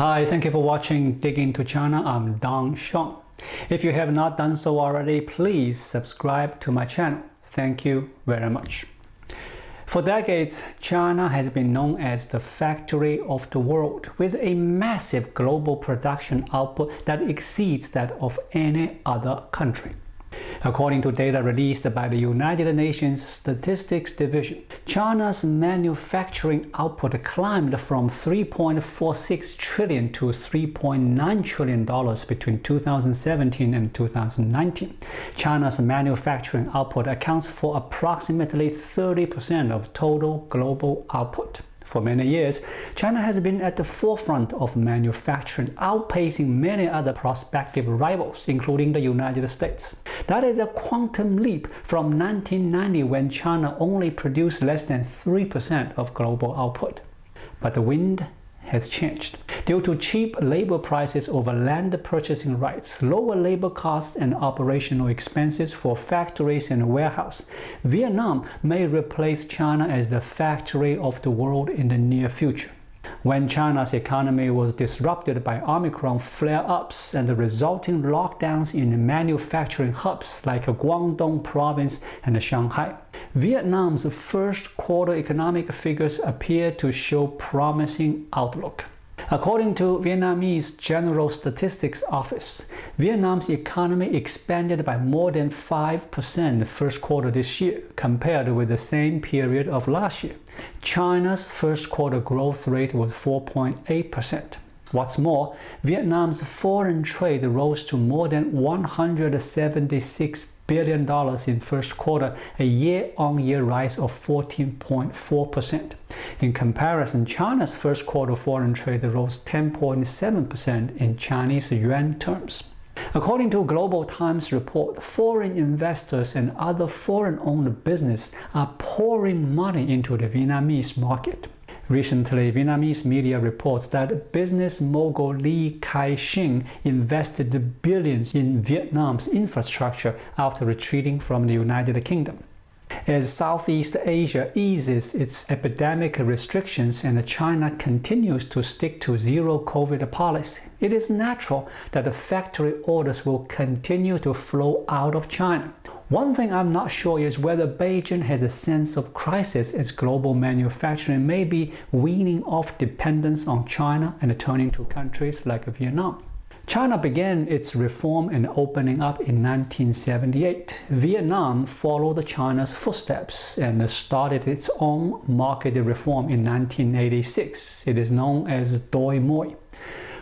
Hi, thank you for watching Dig Into China. I'm Dong Shong. If you have not done so already, please subscribe to my channel. Thank you very much. For decades, China has been known as the factory of the world, with a massive global production output that exceeds that of any other country. According to data released by the United Nations Statistics Division, China's manufacturing output climbed from $3.46 trillion to $3.9 trillion between 2017 and 2019. China's manufacturing output accounts for approximately 30% of total global output. For many years, China has been at the forefront of manufacturing, outpacing many other prospective rivals, including the United States. That is a quantum leap from 1990, when China only produced less than 3% of global output. But the wind has changed. Due to cheap labor prices over land purchasing rights, lower labor costs, and operational expenses for factories and warehouses, Vietnam may replace China as the factory of the world in the near future. When China's economy was disrupted by Omicron flare-ups and the resulting lockdowns in manufacturing hubs like Guangdong province and Shanghai, Vietnam's first quarter economic figures appear to show promising outlook. According to Vietnamese General Statistics Office, Vietnam's economy expanded by more than 5% the first quarter this year compared with the same period of last year. China's first quarter growth rate was 4.8%. What's more, Vietnam's foreign trade rose to more than $176 billion in first quarter, a year-on-year rise of 14.4%. In comparison, China's first quarter foreign trade rose 10.7% in Chinese yuan terms. According to Global Times report, foreign investors and other foreign-owned businesses are pouring money into the Vietnamese market. Recently, Vietnamese media reports that business mogul Ka-shing invested billions in Vietnam's infrastructure after retreating from the United Kingdom. As Southeast Asia eases its epidemic restrictions and China continues to stick to zero-COVID policy, it is natural that the factory orders will continue to flow out of China. One thing I'm not sure is whether Beijing has a sense of crisis, as global manufacturing may be weaning off dependence on China and turning to countries like Vietnam. China began its reform and opening up in 1978. Vietnam followed China's footsteps and started its own market reform in 1986. It is known as Doi Moi.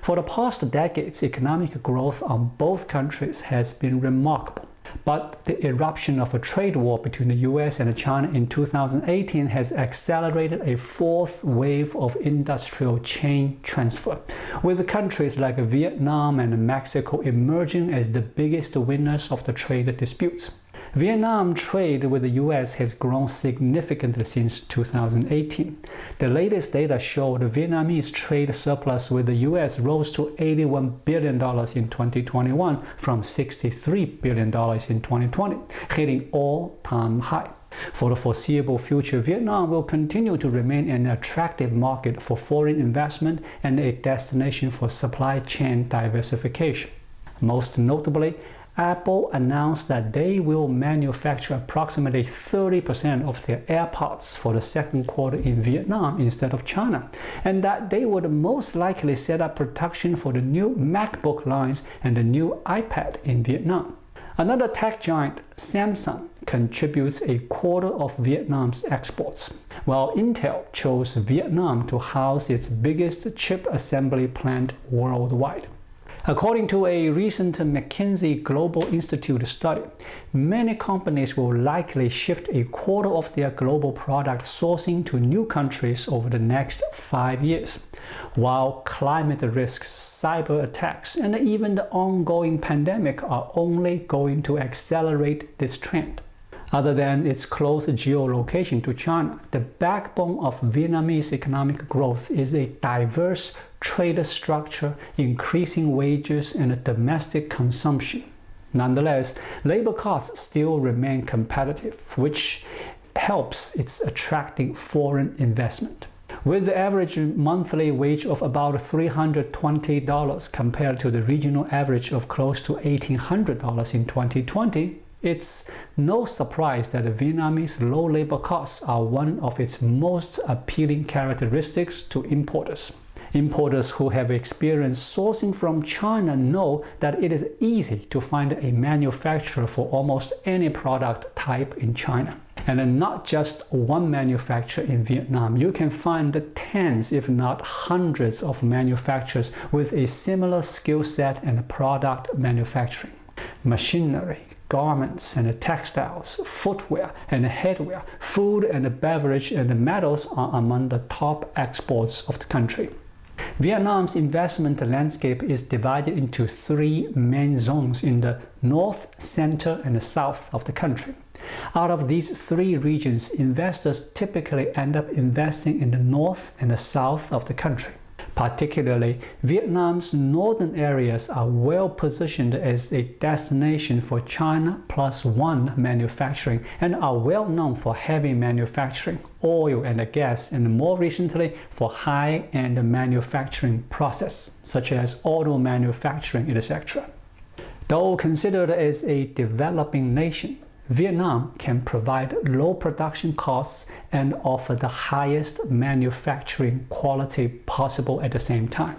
For the past decades, economic growth on both countries has been remarkable. But the eruption of a trade war between the US and China in 2018 has accelerated a fourth wave of industrial chain transfer, with countries like Vietnam and Mexico emerging as the biggest winners of the trade disputes. Vietnam trade with the US has grown significantly since 2018. The latest data showed the Vietnamese trade surplus with the US rose to $81 billion in 2021 from $63 billion in 2020, hitting all-time high. For the foreseeable future, Vietnam will continue to remain an attractive market for foreign investment and a destination for supply chain diversification. Most notably, Apple announced that they will manufacture approximately 30% of their AirPods for the second quarter in Vietnam instead of China, and that they would most likely set up production for the new MacBook lines and the new iPad in Vietnam. Another tech giant, Samsung, contributes a quarter of Vietnam's exports, while Intel chose Vietnam to house its biggest chip assembly plant worldwide. According to a recent McKinsey Global Institute study, many companies will likely shift a quarter of their global product sourcing to new countries over the next 5 years, while climate risks, cyber attacks, and even the ongoing pandemic are only going to accelerate this trend. Other than its close geolocation to China, the backbone of Vietnamese economic growth is a diverse trade structure, increasing wages, and domestic consumption. Nonetheless, labor costs still remain competitive, which helps its attracting foreign investment. With the average monthly wage of about $320 compared to the regional average of close to $1,800 in 2020, it's no surprise that the Vietnamese low labor costs are one of its most appealing characteristics to importers. Importers who have experienced sourcing from China know that it is easy to find a manufacturer for almost any product type in China. And not just one manufacturer in Vietnam. You can find tens, if not hundreds, of manufacturers with a similar skill set and product manufacturing. Machinery, garments and textiles, footwear and headwear, food and beverage and metals are among the top exports of the country. Vietnam's investment landscape is divided into three main zones in the north, center, and the south of the country. Out of these three regions, investors typically end up investing in the north and the south of the country. Particularly, Vietnam's northern areas are well positioned as a destination for China Plus One manufacturing and are well known for heavy manufacturing, oil and gas, and more recently for high-end manufacturing process, such as auto manufacturing, etc. Though considered as a developing nation, Vietnam can provide low production costs and offer the highest manufacturing quality possible at the same time.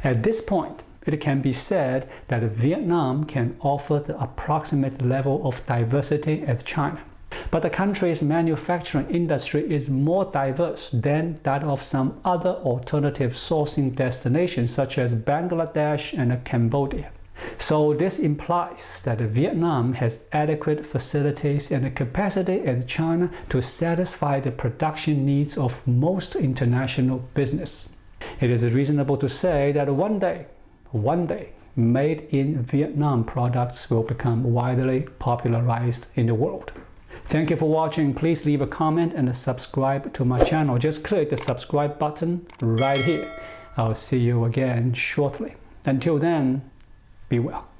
At this point, it can be said that Vietnam can offer the approximate level of diversity as China. But the country's manufacturing industry is more diverse than that of some other alternative sourcing destinations such as Bangladesh and Cambodia. So this implies that Vietnam has adequate facilities and capacity as China to satisfy the production needs of most international business. It is reasonable to say that one day, made in Vietnam products will become widely popularized in the world. Thank you for watching. Please leave a comment and subscribe to my channel. Just click the subscribe button right here. I'll see you again shortly. Until then, be well.